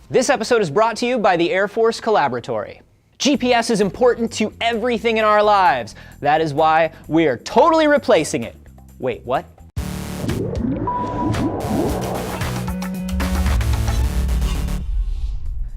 This episode is brought to you by the Air Force Collaboratory. GPS is important to everything in our lives. That is why we are totally replacing it. Wait, what?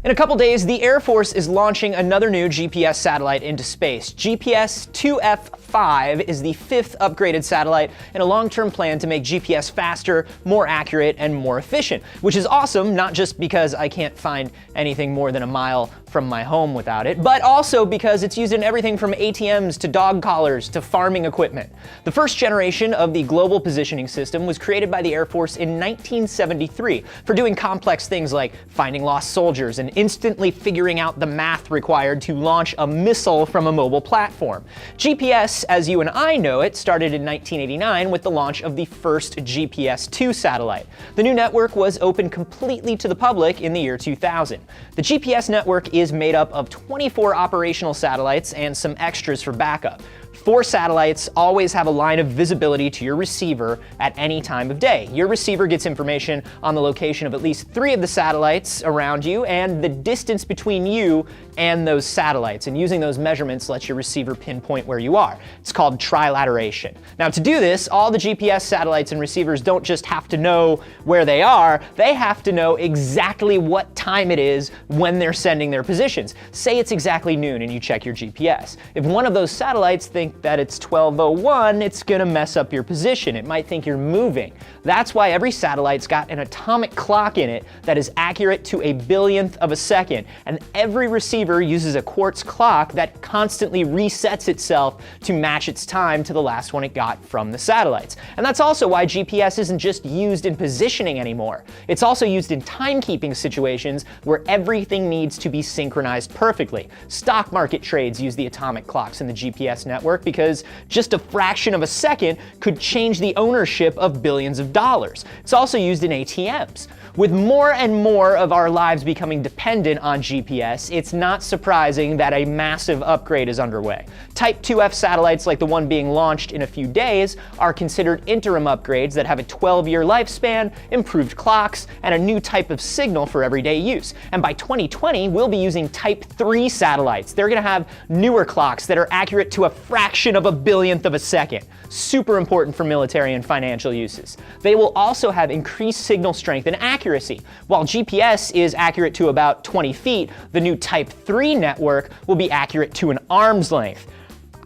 In a couple days, the Air Force is launching another new GPS satellite into space. GPS-2F5 is the 5th upgraded satellite in a long-term plan to make GPS faster, more accurate, and more efficient, which is awesome, not just because I can't find anything more than a mile from my home without it, but also because it's used in everything from ATMs to dog collars to farming equipment. The first generation of the Global Positioning System was created by the Air Force in 1973 for doing complex things like finding lost soldiers and instantly figuring out the math required to launch a missile from a mobile platform. GPS, as you and I know it, started in 1989 with the launch of the first GPS-2 satellite. The new network was opened completely to the public in the year 2000. The GPS network is made up of 24 operational satellites and some extras for backup. 4 satellites always have a line of visibility to your receiver at any time of day. Your receiver gets information on the location of at least 3 of the satellites around you and the distance between you and those satellites. And using those measurements lets your receiver pinpoint where you are. It's called trilateration. Now, to do this, all the GPS satellites and receivers don't just have to know where they are, they have to know exactly what time it is when they're sending their positions. Say it's exactly noon and you check your GPS. If one of those satellites think that it's 12:01, it's gonna mess up your position. It might think you're moving. That's why every satellite's got an atomic clock in it that is accurate to a billionth of a second. And every receiver uses a quartz clock that constantly resets itself to match its time to the last one it got from the satellites. And that's also why GPS isn't just used in positioning anymore. It's also used in timekeeping situations where everything needs to be synchronized perfectly. Stock market trades use the atomic clocks in the GPS network because just a fraction of a second could change the ownership of billions of dollars. It's also used in ATMs. With more and more of our lives becoming dependent on GPS, it's not surprising that a massive upgrade is underway. Type 2F satellites like the one being launched in a few days are considered interim upgrades that have a 12-year lifespan, improved clocks, and a new type of signal for everyday use. And by 2020, we'll be using Type 3 satellites. They're gonna have newer clocks that are accurate to a fraction of a billionth of a second. Super important for military and financial uses. They will also have increased signal strength and accuracy. While GPS is accurate to about 20 feet, the new Type 3 network will be accurate to an arm's length.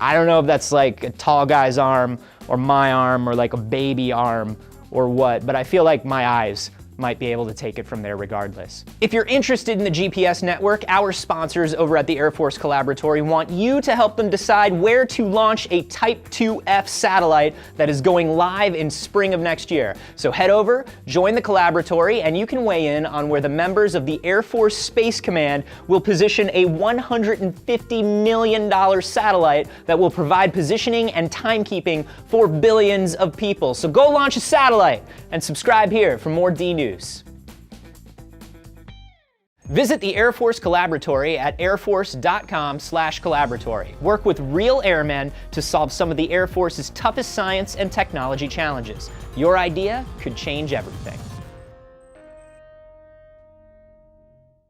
I don't know if that's like a tall guy's arm or my arm or like a baby arm or what, but I feel like my eyes might be able to take it from there regardless. If you're interested in the GPS network, our sponsors over at the Air Force Collaboratory want you to help them decide where to launch a Type 2F satellite that is going live in spring of next year. So head over, join the Collaboratory, and you can weigh in on where the members of the Air Force Space Command will position a $150 million satellite that will provide positioning and timekeeping for billions of people. So go launch a satellite and subscribe here for more D News. Visit the Air Force Collaboratory at airforce.com/collaboratory. Work with real airmen to solve some of the Air Force's toughest science and technology challenges. Your idea could change everything.